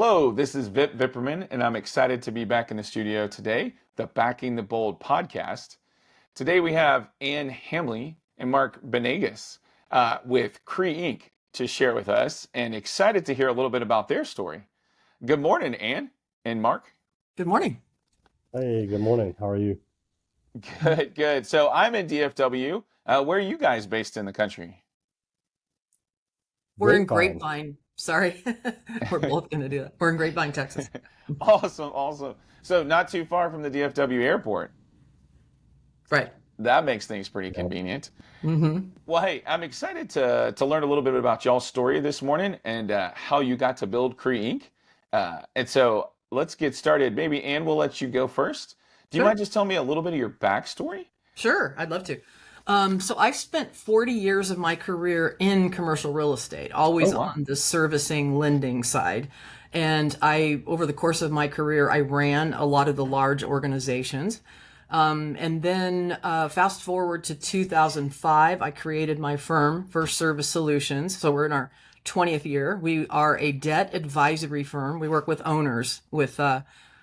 Hello, this is Vip Vipperman, and I'm excited to be back in the studio today, the Backing the Bold podcast. Today we have Ann Hambly and Mark Banegas with Cree Inc. to share with us, and excited to hear a little bit about their story. Good morning, Ann and Mark. Good morning. Hey, good morning. How are you? Good, good. So I'm in DFW. Where are you guys based in the country? We're in Grapevine. Grapevine. Sorry. We're both going to do that. We're in Grapevine, Texas. Awesome, awesome. So not too far from the DFW airport. Right. That makes things pretty Yep. convenient. Mm-hmm. Well, hey, I'm excited to learn a little bit about y'all's story this morning and how you got to build Cree Inc. And so let's get started. Maybe Ann will let you go first. Do you Sure. mind just telling me a little bit of your backstory? Sure. I'd love to. So I've spent 40 years of my career in commercial real estate, Oh, always wow. on the servicing lending side. And over the course of my career, I ran a lot of the large organizations. And then fast forward to 2005, I created my firm, First Service Solutions. So we're in our 20th year. We are a debt advisory firm. We work with owners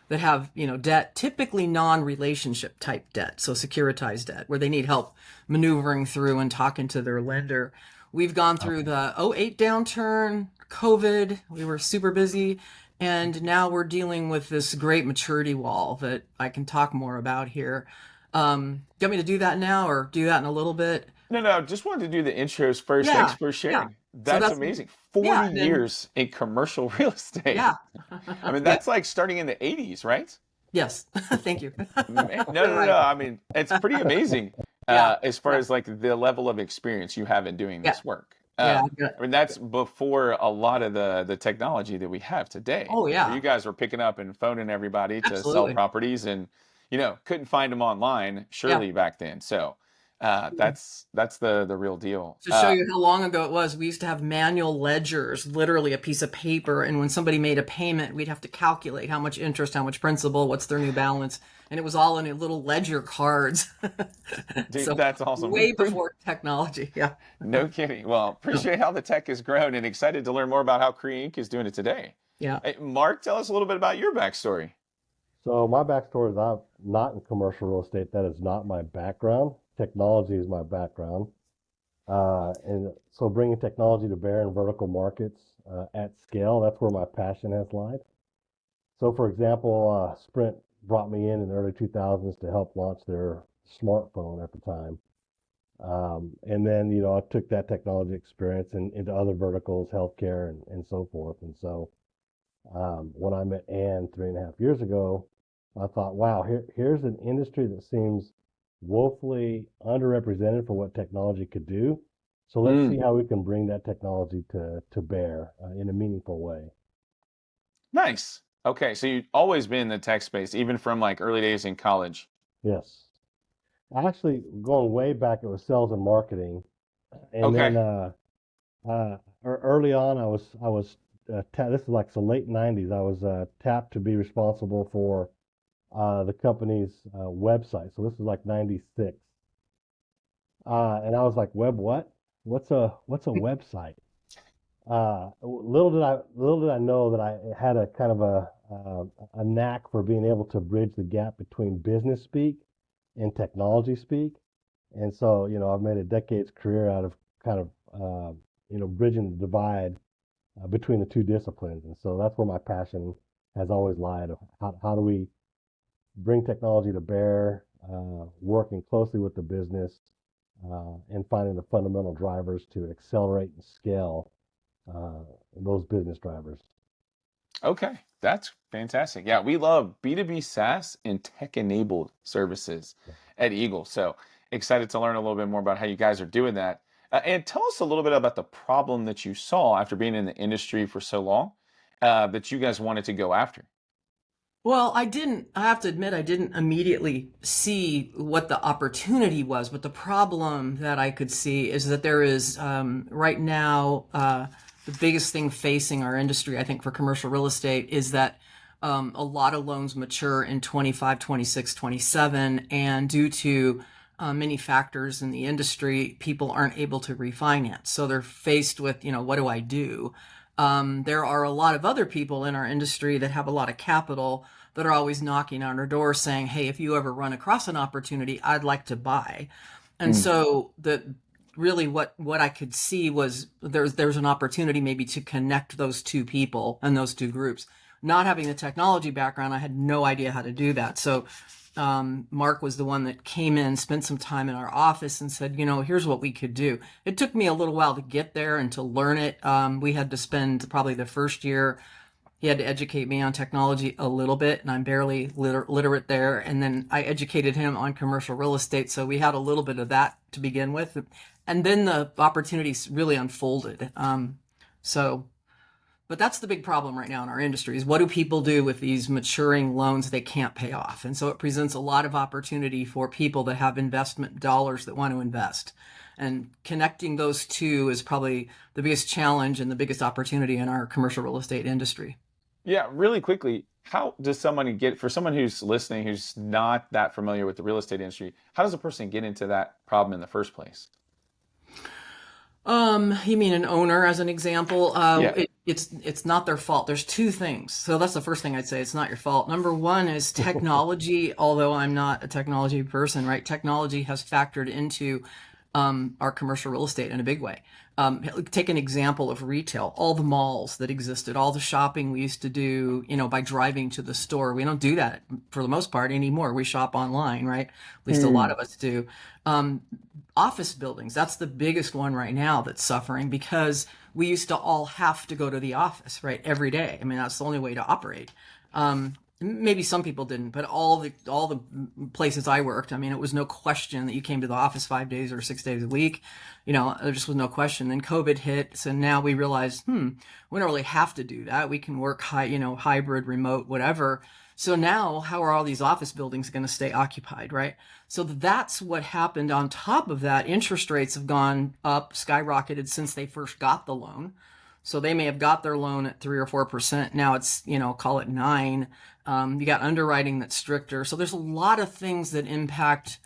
that have, debt, typically non-relationship type debt. So securitized debt, where they need help maneuvering through and talking to their lender. We've gone through the '08 downturn, COVID. We were super busy. And now we're dealing with this great maturity wall that I can talk more about here. You want me to do that now or do that in a little bit? No, just wanted to do the intros first. Thanks Yeah, for yeah. sharing. So That's that's, amazing. yeah, 40 and then, years in commercial real estate. yeah, I mean, yeah, that's like starting in the 80s, right? yes. Thank you. Man, no, You're no, no, no. right. I mean, it's pretty amazing Yeah, as far yeah, as like the level of experience you have in doing yeah, this work. yeah. I mean, that's before a lot of the technology that we have today. Oh, You know, yeah, you guys were picking up and phoning everybody to sell absolutely. properties, and couldn't find them online Yeah. surely back then. So that's the real deal. To show you how long ago it was, we used to have manual ledgers, literally a piece of paper. And when somebody made a payment, we'd have to calculate how much interest, how much principal, what's their new balance. And it was all in a little ledger cards. Dude, So that's awesome. way before technology. Yeah. No kidding. Well, No. appreciate how the tech has grown and excited to learn more about how Cree Inc. is doing it today. Yeah. Hey, Mark, tell us a little bit about your backstory. So my backstory is I'm not in commercial real estate. That is not my background. Technology is my background. And so bringing technology to bear in vertical markets at scale, that's where my passion has lied. So for example, Sprint brought me in the early 2000s to help launch their smartphone at the time. And then, I took that technology experience into other verticals, healthcare and so forth. And so when I met Ann 3.5 years ago, I thought, wow, here's an industry that seems woefully underrepresented for what technology could do. So let's see Mm, how we can bring that technology to bear in a meaningful way. nice. Okay, so you've always been in the tech space, even from like early days in college. Yes. Actually, going way back, it was sales and marketing. And then Okay. early on, I was this is like the late 90s. I was tapped to be responsible for the company's website. So this is like 96. And I was like, web what? What's a website? Little did I know that I had a kind of a knack for being able to bridge the gap between business speak and technology speak. And so, I've made a decade's career out of kind of bridging the divide between the two disciplines. And so that's where my passion has always lied. Of how do we bring technology to bear, working closely with the business, and finding the fundamental drivers to accelerate and scale uh, those business drivers. Okay. That's fantastic. Yeah, we love B2B SaaS and tech-enabled services at Eagle. So excited to learn a little bit more about how you guys are doing that. And tell us a little bit about the problem that you saw after being in the industry for so long that you guys wanted to go after. Well, I have to admit, I didn't immediately see what the opportunity was, but the problem that I could see is that there is, right now, the biggest thing facing our industry, I think, for commercial real estate is that a lot of loans mature in 25, 26, 27, and due to many factors in the industry, people aren't able to refinance. So they're faced with, what do I do? There are a lot of other people in our industry that have a lot of capital that are always knocking on our door saying, hey, if you ever run across an opportunity, I'd like to buy. And Mm, so the really what I could see was there's an opportunity maybe to connect those two people and those two groups. Not having the technology background, I had no idea how to do that. So Mark was the one that came in, spent some time in our office, and said, here's what we could do. It took me a little while to get there and to learn it. We had to spend probably the first year. He had to educate me on technology a little bit, and I'm barely literate there. And then I educated him on commercial real estate, so we had a little bit of that to begin with, and then the opportunities really unfolded. So but that's the big problem right now in our industry is what do people do with these maturing loans they can't pay off? And so it presents a lot of opportunity for people that have investment dollars that want to invest. And connecting those two is probably the biggest challenge and the biggest opportunity in our commercial real estate industry. yeah, really quickly, how does somebody get, for someone who's listening, who's not that familiar with the real estate industry, how does a person get into that problem in the first place? You mean an owner as an example? Yeah. It's not their fault. There's two things. So that's the first thing I'd say. It's not your fault. Number one is technology, although I'm not a technology person, right? Technology has factored into our commercial real estate in a big way. Take an example of retail, all the malls that existed, all the shopping we used to do, by driving to the store. We don't do that for the most part anymore. We shop online, right? At least a lot Mm, of us do. Um, Office buildings, that's the biggest one right now that's suffering because we used to all have to go to the office, right, every day. I mean, that's the only way to operate. Maybe some people didn't, but all the places I worked, I mean, it was no question that you came to the office 5 days or 6 days a week. There just was no question. Then COVID hit, so now we realized, we don't really have to do that. We can work hybrid, remote, whatever. So now, how are all these office buildings going to stay occupied, right? So that's what happened. On top of that, interest rates have gone up, skyrocketed since they first got the loan. So they may have got their loan at 3 or 4%. Now it's, call it 9. You got underwriting that's stricter. So there's a lot of things that impact,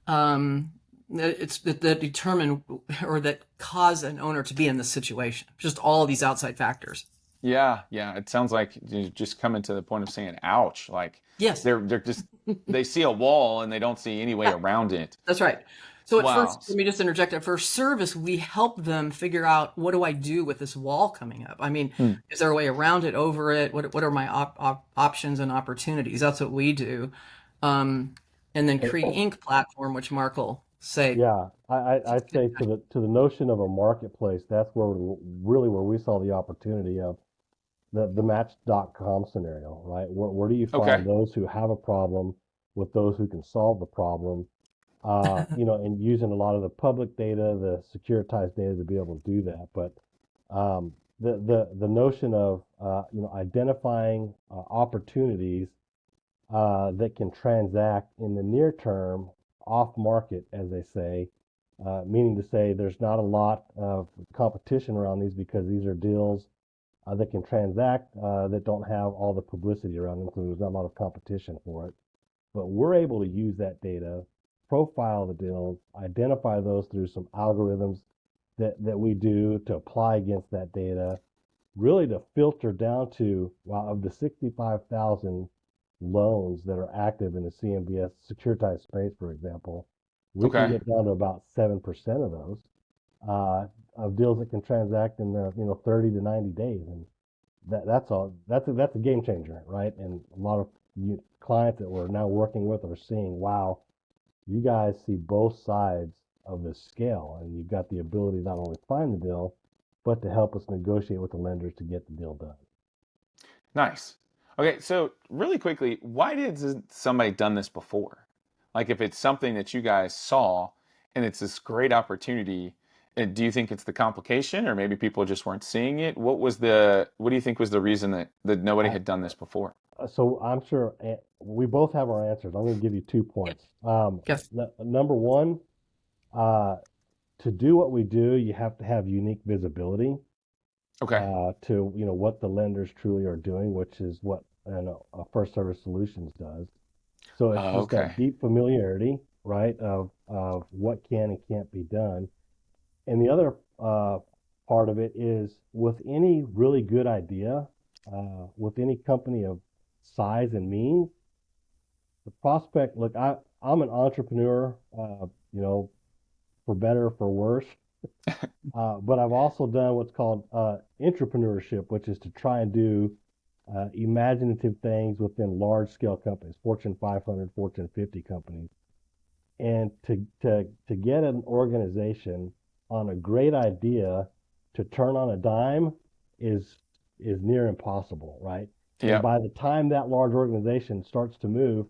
that determine or that cause an owner to be in this situation. Just all of these outside factors. yeah, yeah. It sounds like you just coming to the point of saying, ouch. Like Yes. they're just, they see a wall and they don't see any way Yeah. around it. That's right. So at Wow. first, let me just interject. At first service, we help them figure out what do I do with this wall coming up. I mean, Hmm. is there a way around it, over it? What are my options and opportunities? That's what we do. And then Cree Inc. platform, which Mark will say. Yeah, I'd say to the notion of a marketplace, that's where really where we saw the opportunity of the Match.com scenario, right? Where do you find Okay. those who have a problem with those who can solve the problem? And using a lot of the public data, the securitized data to be able to do that. But the notion of identifying opportunities that can transact in the near term off market, as they say, meaning to say there's not a lot of competition around these because these are deals that can transact that don't have all the publicity around them, so there's not a lot of competition for it. But we're able to use that data, profile the deals, identify those through some algorithms that we do to apply against that data, really to filter down to, well, of the 65,000 loans that are active in the CMBS securitized space, for example, we can Okay. get down to about 7% of those uh, of deals that can transact in the 30 to 90 days, and that's a game changer, right? And a lot of clients that we're now working with are seeing, wow, you guys see both sides of the scale, and you've got the ability to not only find the deal, but to help us negotiate with the lenders to get the deal done. Nice. Okay, so really quickly, why did somebody done this before? Like if it's something that you guys saw and it's this great opportunity, and do you think it's the complication or maybe people just weren't seeing it? What do you think was the reason that nobody I, had done this before? so I'm sure we both have our answers. I'm going to give you 2 points. Yes. Number one, uh, to do what we do, you have to have unique visibility Okay. to what the lenders truly are doing, which is what a First Service Solutions does. So it's just that Okay. deep familiarity, right, of what can and can't be done. And the other part of it is with any really good idea, with any company of size and means, the prospect, look, I'm an entrepreneur, for better or for worse. But I've also done what's called entrepreneurship, which is to try and do imaginative things within large scale companies, Fortune 500, Fortune 50 companies. And to get an organization on a great idea to turn on a dime is near impossible, right? And Yep. by the time that large organization starts to move,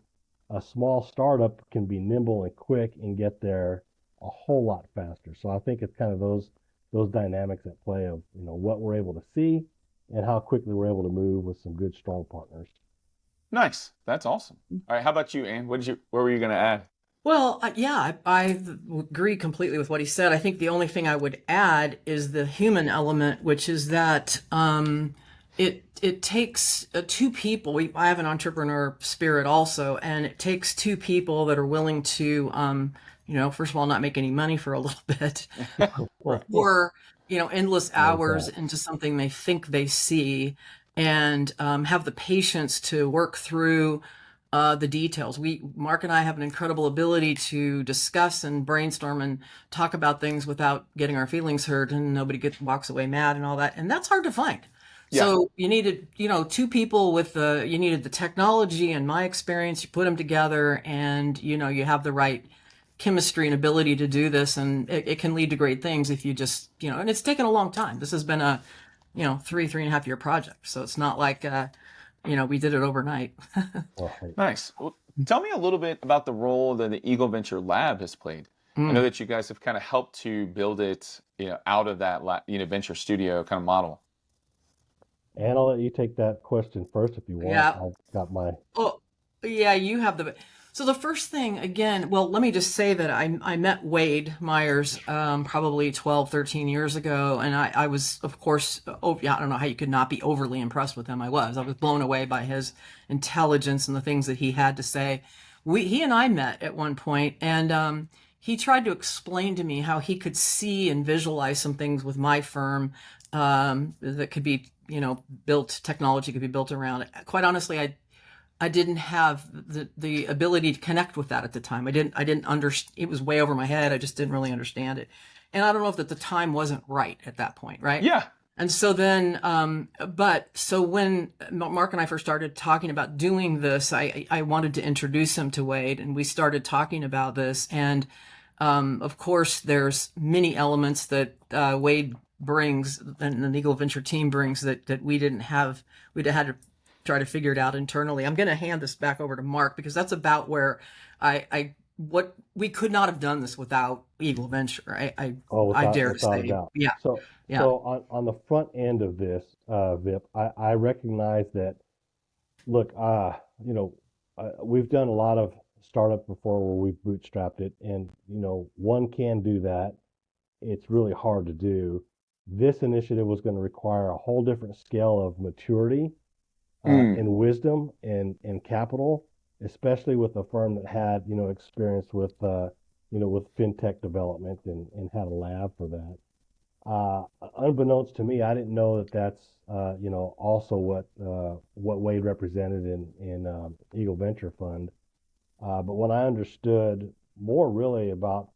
a small startup can be nimble and quick and get there a whole lot faster. So I think it's kind of those dynamics at play of what we're able to see and how quickly we're able to move with some good strong partners. Nice. That's awesome. All right. How about you, Ann? What were you going to add? Well, yeah, I agree completely with what he said. I think the only thing I would add is the human element, which is that it takes two people. I have an entrepreneur spirit also, and it takes two people that are willing to, first of all, not make any money for a little bit, Right. or endless Love hours that. into something they think they see, and have the patience to work through the details. Mark and I have an incredible ability to discuss and brainstorm and talk about things without getting our feelings hurt, and nobody walks away mad and all that. And that's hard to find. Yeah. So you needed, two people you needed the technology and my experience. You put them together, and you have the right chemistry and ability to do this, and it can lead to great things if you just, and it's taken a long time. This has been a, 3.5 year project. So it's not like, we did it overnight. Right. Nice. Well, tell me a little bit about the role that the Eagle Venture Lab has played. I know Mm. that you guys have kind of helped to build it, out of that, venture studio kind of model. And I'll let you take that question first if you want. Yeah. I've got my Oh, yeah, you have so the first thing again, well, let me just say that I met Wade Myers, probably 12, 13 years ago. And I was, of course, yeah, I don't know how you could not be overly impressed with him. I was blown away by his intelligence and the things that he had to say. He and I met at one point, and, he tried to explain to me how he could see and visualize some things with my firm, that could be, built, technology could be built around it. Quite honestly, I didn't have the ability to connect with that at the time. I didn't understand. It was way over my head. I just didn't really understand it. And I don't know if the time wasn't right at that point, right? Yeah. And so then, so when Mark and I first started talking about doing this, I wanted to introduce him to Wade, and we started talking about this. And of course, there's many elements that Wade brings and the Eagle Venture team brings that we didn't have. We'd had to try to figure it out internally. I'm going to hand this back over to Mark, because that's about where what we could not have done this without Eagle Venture. Oh, I dare to without a say, doubt. yeah, So, yeah. on the front end of this, Vip, I recognize that. Look, we've done a lot of startup before where we've bootstrapped it, and one can do that. It's really hard to do. This initiative was going to require a whole different scale of maturity Mm. and wisdom and capital, especially with a firm that had experience with with fintech development and had a lab for that. Unbeknownst to me, I didn't know that that's also what Wade represented in Eagle Venture Fund. But when I understood more really about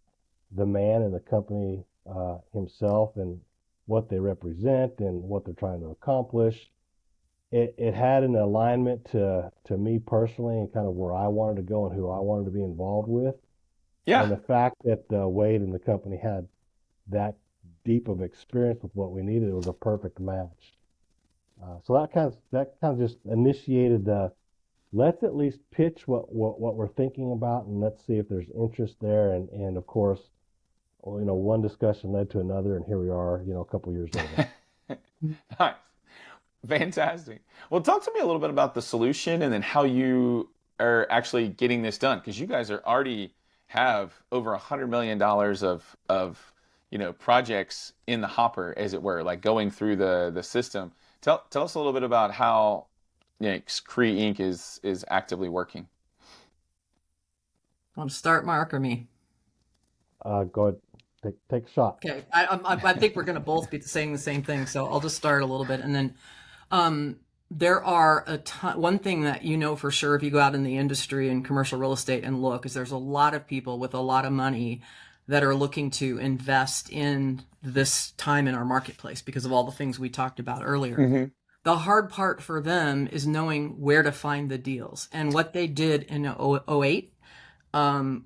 the man and the company himself and what they represent and what they're trying to accomplish, it had an alignment to me personally and kind of where I wanted to go and who I wanted to be involved with. Yeah. And the fact that Wade and the company had that deep of experience with what we needed, it was a perfect match. So that kind of just initiated the let's at least pitch what we're thinking about, and let's see if there's interest there. And of course, well, one discussion led to another, and here we are, a couple years later. Nice. Fantastic. Well, talk to me a little bit about the solution and then how you are actually getting this done, because you guys are already have over $100 million of projects in the hopper, as it were, like going through the system. Tell us a little bit about how Cree Inc. is actively working. Want to start, Mark, or me? Go ahead. Take a shot. Okay, I think we're going to both be saying the same thing, so I'll just start a little bit, and then there are a ton. One thing that you know for sure if you go out in the industry and commercial real estate and look is there's a lot of people with a lot of money that are looking to invest in this time in our marketplace because of all the things we talked about earlier. Hmm. The hard part for them is knowing where to find the deals, and what they did in '08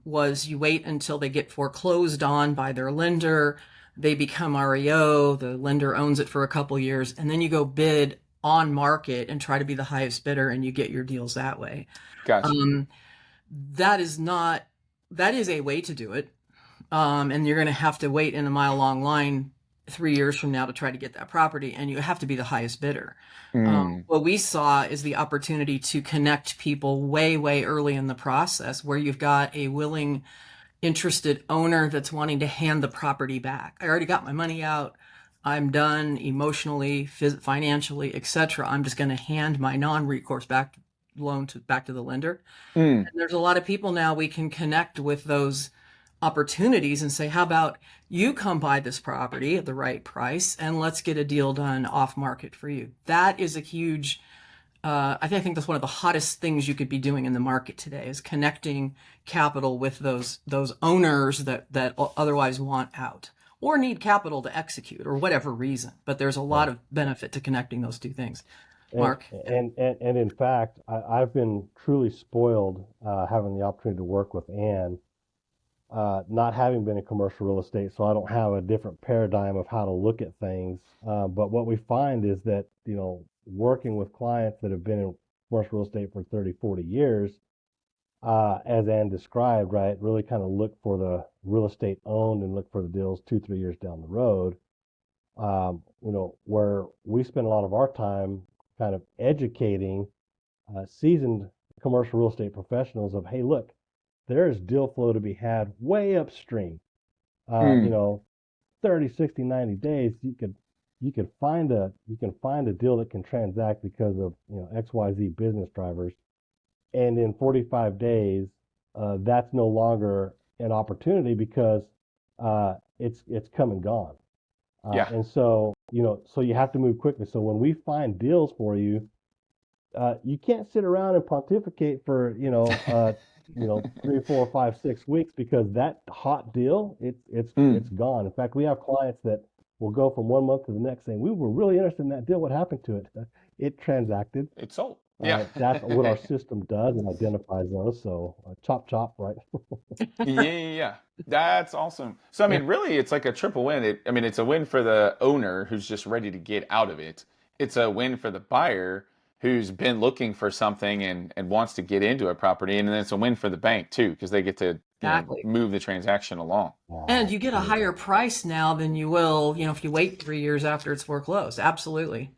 was you wait until they get foreclosed on by their lender, they become REO, the lender owns it for a couple years, and then you go bid on market and try to be the highest bidder and you get your deals that way. Gotcha. Um, that is not, that is a way to do it. And you're going to have to wait in a mile long line 3 years from now to try to get that property, and you have to be the highest bidder. Mm. What we saw is the opportunity to connect people way, way early in the process where you've got a willing, interested owner that's wanting to hand the property back. I already got my money out. I'm done emotionally, financially, etc. I'm just going to hand my non-recourse loan back to the lender. Mm. And there's a lot of people now we can connect with those opportunities and say, how about you come buy this property at the right price and let's get a deal done off market for you. That is a huge, I think that's one of the hottest things you could be doing in the market today is connecting capital with those owners that otherwise want out or need capital to execute or whatever reason. But there's a lot of benefit to connecting those two things. Mark? And in fact, I've been truly spoiled having the opportunity to work with Ann, not having been in commercial real estate, so I don't have a different paradigm of how to look at things. But what we find is that, working with clients that have been in commercial real estate for 30, 40 years, as Ann described, right, really kind of look for the real estate owned and look for the deals 2, 3 years down the road. Where we spend a lot of our time kind of educating seasoned commercial real estate professionals of, hey, look, there is deal flow to be had way upstream. Mm. 30, 60, 90 days, you can find a deal that can transact because of XYZ business drivers, and in 45 days, that's no longer an opportunity because it's come and gone. Yeah. And so, so you have to move quickly. So when we find deals for you, you can't sit around and pontificate for, 3, 4, 5, 6 weeks because that hot deal, it's Mm. gone. In fact, we have clients that will go from 1 month to the next saying, we were really interested in that deal. What happened to it? It transacted. It's sold. Yeah. That's what our system does and identifies those. So chop, chop, right? Yeah. That's awesome. So, I mean, really, it's like a triple win. It's a win for the owner who's just ready to get out of it. It's a win for the buyer who's been looking for something and wants to get into a property. And then it's a win for the bank, too, because they get to Exactly. move the transaction along. And you get a higher price now than you will, if you wait 3 years after it's foreclosed. Absolutely.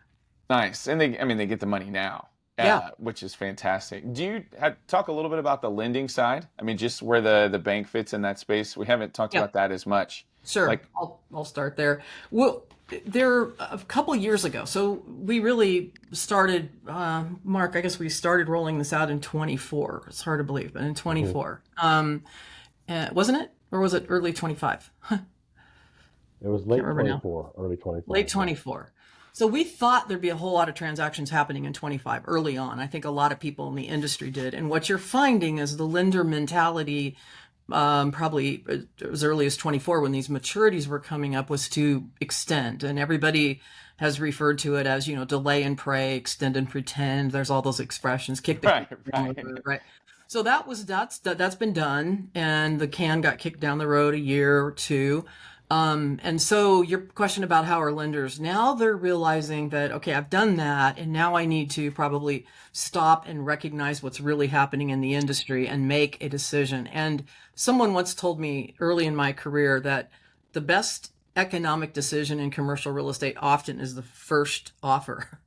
Nice. And they get the money now, Yeah. which is fantastic. Do you talk a little bit about the lending side? I mean, just where the bank fits in that space. We haven't talked Yeah. about that as much. Sure. Like, I'll start there. Well, there a couple years ago. So we really started, Mark, I guess we started rolling this out in 24. It's hard to believe, but in 24. Wasn't it? Or was it early 25? It was late remember now. 24, early 25. Late 24. So we thought there'd be a whole lot of transactions happening in 25 early on. I think a lot of people in the industry did. And what you're finding is the lender mentality, probably as early as 24 when these maturities were coming up, was to extend. And everybody has referred to it as, delay and pray, extend and pretend. There's all those expressions, kick the right, can down the road, right? So that's been done, and the can got kicked down the road a year or two. And so your question about how are lenders now, they're realizing that, okay, I've done that, and now I need to probably stop and recognize what's really happening in the industry and make a decision. And someone once told me early in my career that the best economic decision in commercial real estate often is the first offer.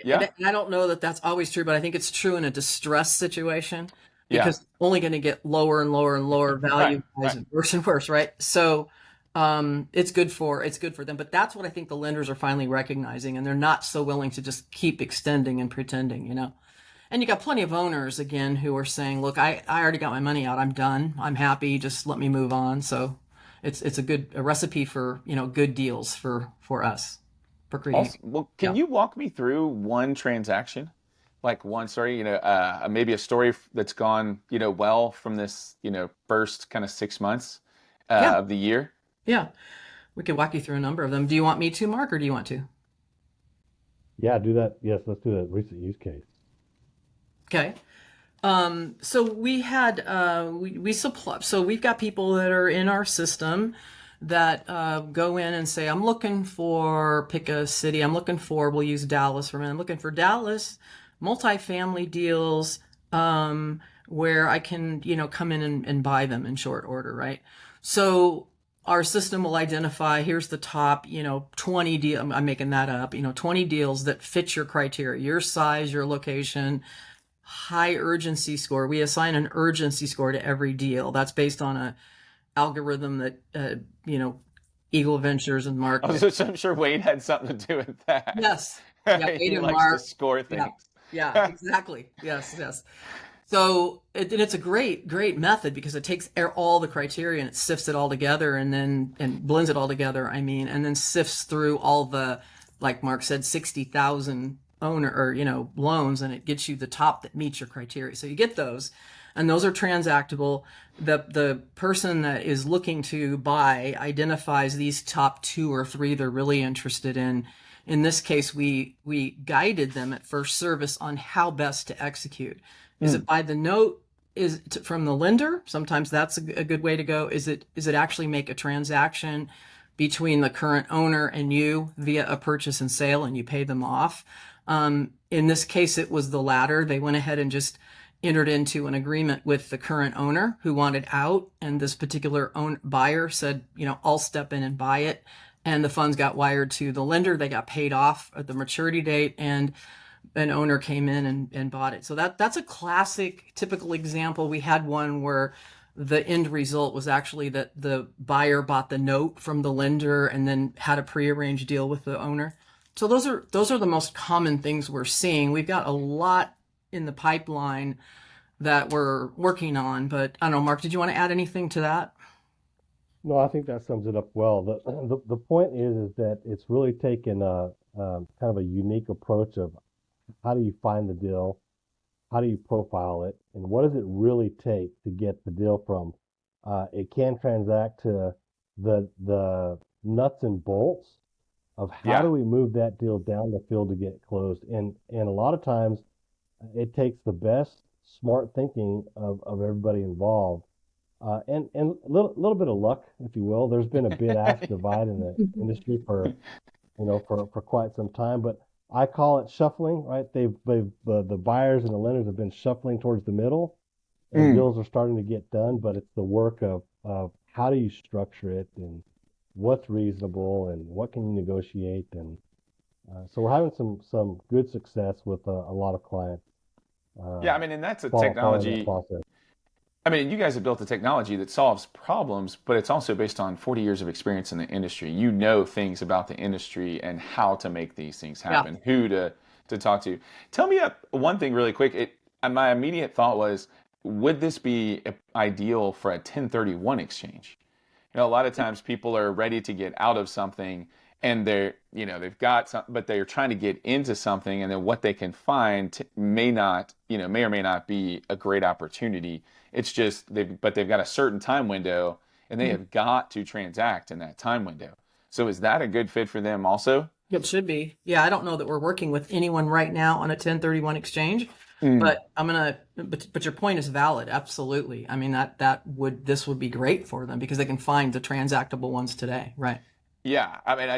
Yeah. And I don't know that that's always true, but I think it's true in a distress situation Yeah. because it's only going to get lower and lower and lower value Right. and worse and worse, right? So it's good for them. But that's what I think the lenders are finally recognizing, and they're not so willing to just keep extending and pretending, And you got plenty of owners again who are saying, "Look, I already got my money out. I'm done. I'm happy. Just let me move on." So, it's a recipe for, good deals for us, for Cree Inc. Also, well, can Yeah. you walk me through one transaction, like one story, maybe a story that's gone, well from this, first kind of 6 months Yeah. of the year? Yeah. We could walk you through a number of them. Do you want me to, Mark, or do you want to? Yeah, do that. Yes, let's do that recent use case. Okay. So we had we supply. So we've got people that are in our system that go in and say, "I'm looking for pick a city. I'm looking for. We'll use Dallas for a minute. I'm looking for Dallas multifamily deals where I can come in and buy them in short order, right? So our system will identify here's the top 20 deal. I'm making that up. 20 deals that fit your criteria, your size, your location, high urgency score. We assign an urgency score to every deal. That's based on a algorithm that Eagle Ventures and Mark. I'm sure Wade had something to do with that. Yes. Yeah, He Wade and likes to Mark. score Yeah. things. Yeah, exactly. Yes, yes. So it's a great method because it takes all the criteria and it sifts it all together and blends it all together. I mean, and then sifts through all the, like Mark said, 60,000 owner or loans, and it gets you the top that meets your criteria. So you get those, and those are transactable. The person that is looking to buy identifies these top two or three they're really interested in. In this case, we guided them at first service on how best to execute. Is it by the note? Is it from the lender? Sometimes that's a good way to go. Is it actually make a transaction between the current owner and you via a purchase and sale, and you pay them off? In this case, it was the latter. They went ahead and just entered into an agreement with the current owner who wanted out, and this particular buyer said, I'll step in and buy it. And the funds got wired to the lender. They got paid off at the maturity date, and an owner came in and bought it. So that's a classic, typical example. We had one where the end result was actually that the buyer bought the note from the lender and then had a prearranged deal with the owner. So those are the most common things we're seeing. We've got a lot in the pipeline that we're working on, but I don't know, Mark, did you want to add anything to that? No, I think that sums it up well. The point is that it's really taken a kind of a unique approach of how do you find the deal, how do you profile it, and what does it really take to get the deal from it can transact to the nuts and bolts of how Yeah. do we move that deal down the field to get closed. And a lot of times it takes the best smart thinking of everybody involved. And a little bit of luck, if you will. There's been a bid ask divide in the industry for quite some time, but I call it shuffling, right? The buyers and the lenders have been shuffling towards the middle, and Mm. deals are starting to get done. But it's the work of how do you structure it, and what's reasonable, and what can you negotiate, and so we're having some good success with a lot of clients Yeah, uh, I mean, and that's a following that technology. process. I mean, you guys have built a technology that solves problems, but it's also based on 40 years of experience in the industry. You know things about the industry and how to make these things Yeah. happen, who to talk to. Tell me one thing really quick. My immediate thought was, would this be ideal for a 1031 exchange? A lot of times people are ready to get out of something and they've got some, but they're trying to get into something, and then what they can find may not, may or may not be a great opportunity. It's just but they've got a certain time window and they have got to transact in that time window. So is that a good fit for them also? It should be. Yeah, I don't know that we're working with anyone right now on a 1031 exchange, Mm. but but your point is valid. Absolutely. I mean, this would be great for them because they can find the transactable ones today. Right. Yeah, I mean,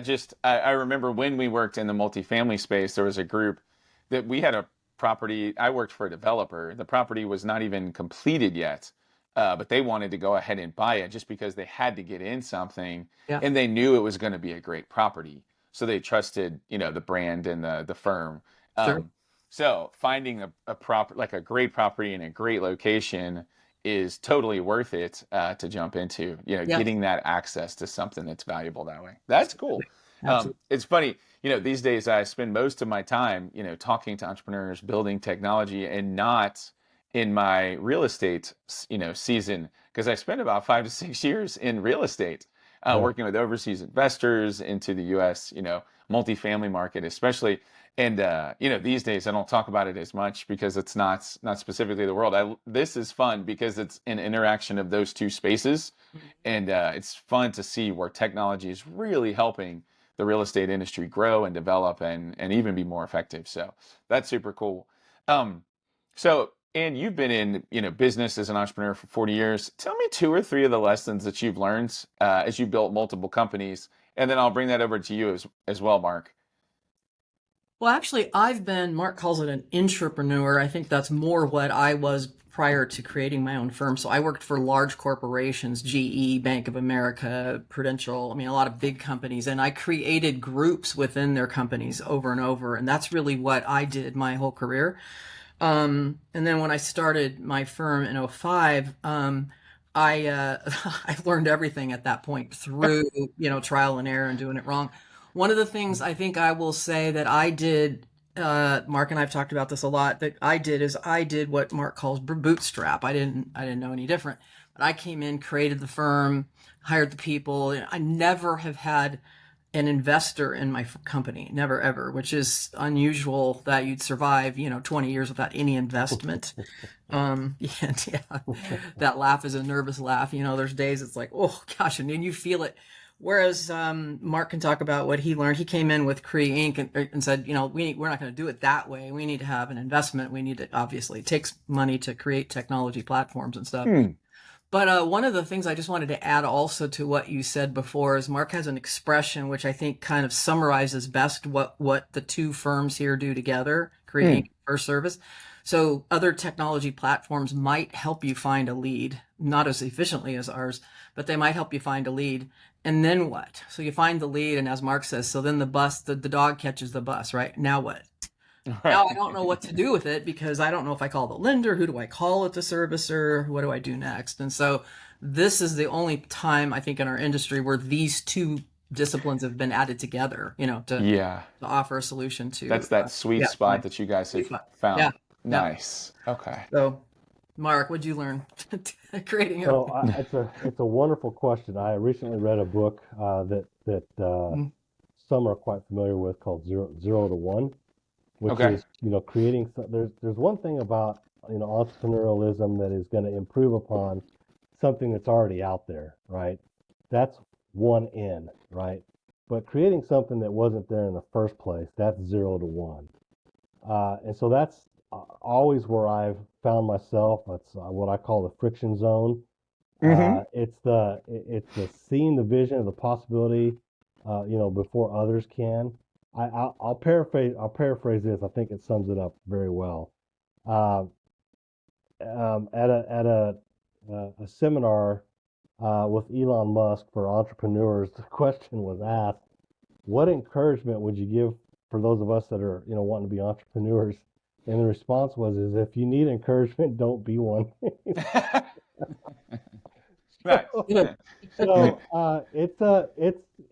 I remember when we worked in the multifamily space, there was a group that we had a property. I worked for a developer. The property was not even completed yet, but they wanted to go ahead and buy it just because they had to get in something, Yeah. and they knew it was going to be a great property. So they trusted, the brand and the firm. Sure. So finding like a great property in a great location is totally worth it to jump into. Yes. Getting that access to something that's valuable that way. That's cool. Absolutely. It's funny, these days I spend most of my time, talking to entrepreneurs, building technology, and not in my real estate, season, because I spent about 5 to 6 years in real estate. Right. working with overseas investors into the U.S., multifamily market, especially. And these days I don't talk about it as much because it's not specifically the world. This is fun because it's an interaction of those two spaces, and it's fun to see where technology is really helping the real estate industry grow and develop and even be more effective. So that's super cool. Um, and you've been in business as an entrepreneur for 40 years. Tell me two or three of the lessons that you've learned as you built multiple companies, and then I'll bring that over to you as well, Mark. Well, actually, Mark calls it an intrapreneur. I think that's more what I was prior to creating my own firm. So I worked for large corporations, GE, Bank of America, Prudential, I mean, a lot of big companies, and I created groups within their companies over and over. And that's really what I did my whole career. And then when I started my firm in '05, I learned everything at that point through, trial and error and doing it wrong. One of the things I think I will say that I did, Mark and I've talked about this a lot, that I did what Mark calls bootstrap. I didn't know any different, but I came in, created the firm, hired the people. I never have had an investor in my company, never ever, which is unusual that you'd survive, 20 years without any investment. Yeah, that laugh is a nervous laugh. There's days it's like, oh gosh, and then you feel it. Whereas Mark can talk about what he learned. He came in with Cree Inc. and said, we're not going to do it that way. We need to have an investment. We need to, obviously, it takes money to create technology platforms and stuff. Hmm. But one of the things I just wanted to add also to what you said before is Mark has an expression which I think kind of summarizes best what the two firms here do together, Cree Inc. First Service. So other technology platforms might help you find a lead, not as efficiently as ours, but they might help you find a lead. And then what? So you find the lead, and as Mark says, so then the dog catches the bus, right? Now what? Now I don't know what to do with it because I don't know if I call the lender, who do I call at the servicer, what do I do next? And so this is the only time I think in our industry where these two disciplines have been added together, Yeah, to offer a solution to that's that sweet yeah, spot that you guys have yeah, found. yeah. Nice. Okay. So Mark, what'd you learn creating your So it's a wonderful question. I recently read a book that own? some are quite familiar with called Zero to One, which Okay. is creating. There's one thing about entrepreneurialism that is going to improve upon something that's already out there, right? That's one in, right? But creating something that wasn't there in the first place, that's 0 to 1. And so that's always where I've found myself. It's what I call the friction zone. Mm-hmm. It's the seeing the vision of the possibility, before others can. I'll paraphrase this. I think it sums it up very well. Uh, at a seminar with Elon Musk for entrepreneurs, the question was asked, "What encouragement would you give for those of us that are wanting to be entrepreneurs?" And the response was, "Is if you need encouragement, don't be one." Nice. Good.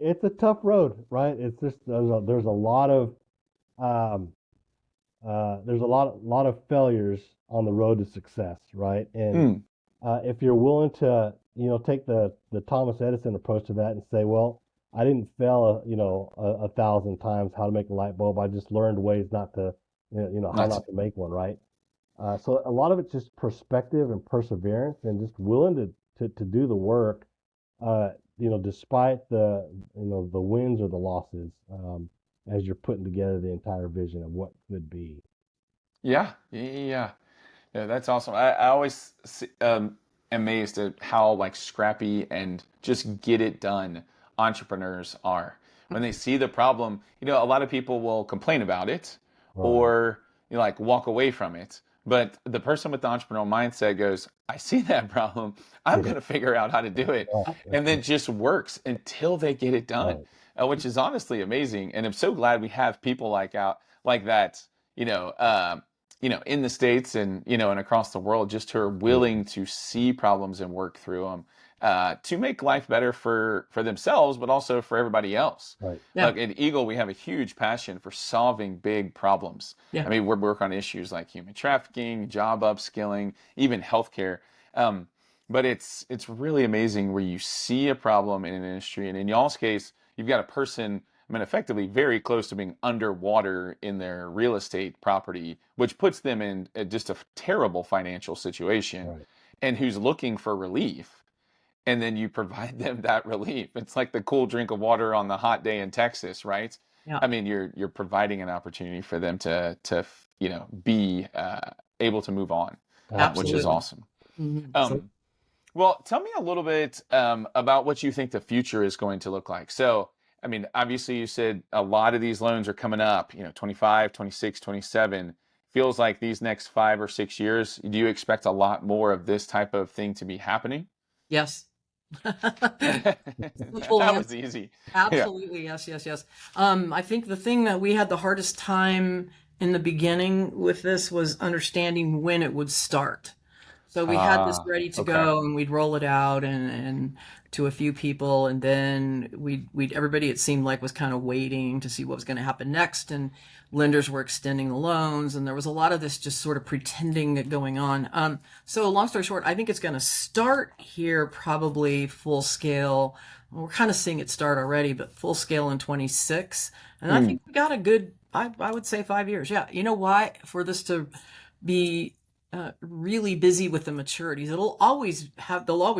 It's a tough road, right? It's just there's a lot of um, lot of failures on the road to success, right? And Mm, if you're willing to take the Thomas Edison approach to that and say, well, I didn't fail a thousand times how to make a light bulb. I just learned ways not to how nice. not to make one, right? So a lot of it's just perspective and perseverance and just willing to do the work, despite the wins or the losses, as you're putting together the entire vision of what could be. Yeah. Yeah. Yeah, that's awesome. I always amazed at how like scrappy and just get it done entrepreneurs are. When they see the problem, a lot of people will complain about it Right. or like walk away from it. But the person with the entrepreneurial mindset goes, I see that problem. I'm Yeah. going to figure out how to do it. Right. And then just works until they get it done, Right. which is honestly amazing. And I'm so glad we have people like that, you know, um, in the States and, and across the world, just who are Yeah. willing to see problems and work through them to make life better for themselves, but also for everybody else. Right. Yeah, Look, at Eagle, we have a huge passion for solving big problems. yeah. I mean, we work on issues like human trafficking, job upskilling, even healthcare. Um, But it's really amazing where you see a problem in an industry, and in y'all's case, you've got a person, I mean, effectively very close to being underwater in their real estate property, which puts them in just a terrible financial situation, Right. and who's looking for relief, and then you provide them that relief. It's like the cool drink of water on the hot day in Texas, right? Yeah, I mean, you're providing an opportunity for them to be able to move on, which is Absolutely. absolutely. awesome. So, Um, well, tell me a little bit about what you think the future is going to look like. So, I mean, obviously you said a lot of these loans are coming up, 25, 26, 27. Feels like these next 5 or 6 years, do you expect a lot more of this type of thing to be happening? yes. Simple That was answer. easy. Yeah. Absolutely, yes, yes, yes. I think the thing that we had the hardest time in the beginning with this was understanding when it would start. So we had this ready to Okay. go, and we'd roll it out and to a few people, and then we'd everybody, it seemed like, was kind of waiting to see what was going to happen next, and lenders were extending the loans, and there was a lot of this just sort of pretending going on. So long story short, I think it's going to start here probably full scale. We're kind of seeing it start already, but full scale in 26, and I Hmm. think we got a good, I would say 5 years. Yeah, you know why? For this to be really busy with the maturities. They'll always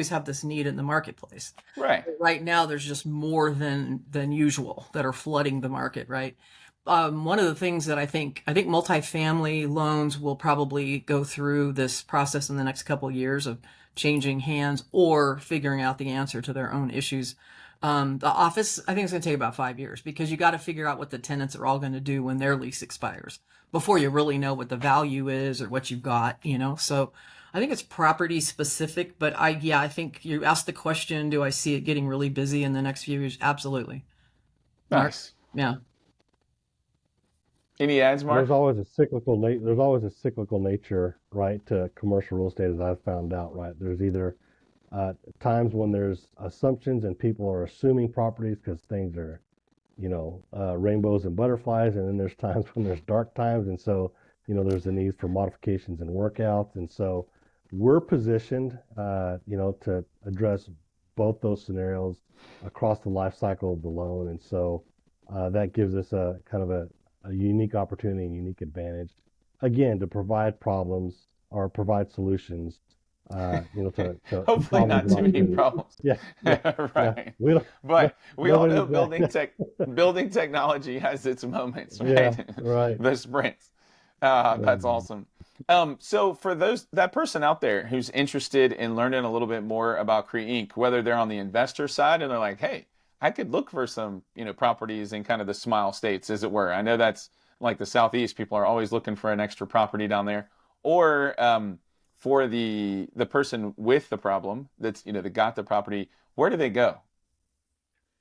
have this need in the marketplace. Right. But right now, there's just more than usual that are flooding the market. Right. One of the things that I think multifamily loans will probably go through this process in the next couple of years of changing hands or figuring out the answer to their own issues. The office, I think it's going to take about 5 years because you got to figure out what the tenants are all going to do when their lease expires before you really know what the value is or what you've got. So I think it's property specific, but I think you asked the question, do I see it getting really busy in the next few years? Absolutely. Mark? Nice. Yeah. Any ads, And Mark? there's always a cyclical nature, right, to commercial real estate, as I've found out, right? There's either times when there's assumptions and people are assuming properties because things are, rainbows and butterflies, and then there's times when there's dark times, and so, there's the need for modifications and workouts, and so we're positioned, to address both those scenarios across the life cycle of the loan, and so that gives us a kind of a unique opportunity and unique advantage, again, to provide problems or provide solutions, to Hopefully problems not and too many opportunities. problems. Yeah, yeah, yeah. Right. We don't, no, But we all nobody know needs that. building technology has its moments, Yeah, right? right. The sprints. That's Um, awesome. So for that person out there who's interested in learning a little bit more about Cree Inc., whether they're on the investor side and they're like, hey, I could look for some, properties in kind of the smile states, as it were. I know that's like the Southeast. People are always looking for an extra property down there. Or for the person with the problem that's, that got the property, where do they go?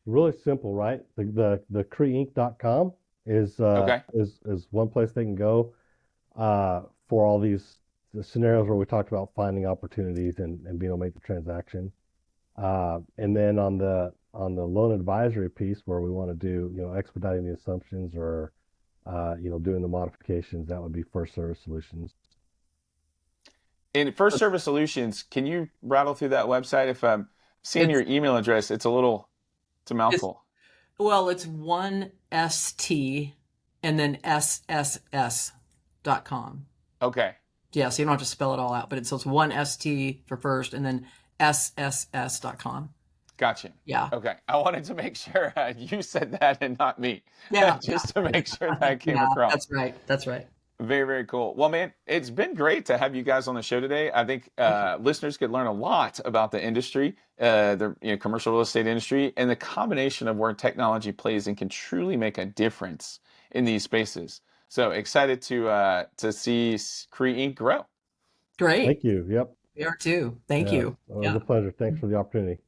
Really simple, right? The creeinc.com Okay. is one place they can go for all these the scenarios where we talked about finding opportunities and being able to make the transaction. And then on the loan advisory piece where we want to do, expediting the assumptions or doing the modifications, that would be First Service Solutions. In First Service Solutions, can you rattle through that website? If I'm seeing your It's, email address, it's a it's, mouthful. well, it's one ST and then SSS.com. Okay. Yeah, so you don't have to spell it all out, but it's one ST for first and then SSS.com. Gotcha. Yeah. Okay. I wanted to make sure you said that and not me, Yeah. just to make sure that came Yeah, across. that's right. That's right. Very, very cool. Well, man, it's been great to have you guys on the show today. I think Thank you. listeners could learn a lot about the industry, the commercial real estate industry, and the combination of where technology plays and can truly make a difference in these spaces. So excited to see Cree Inc. grow. Great. Thank you. Yep. We are too. Thank Yeah. you. It was Yeah. a pleasure. Thanks for the opportunity.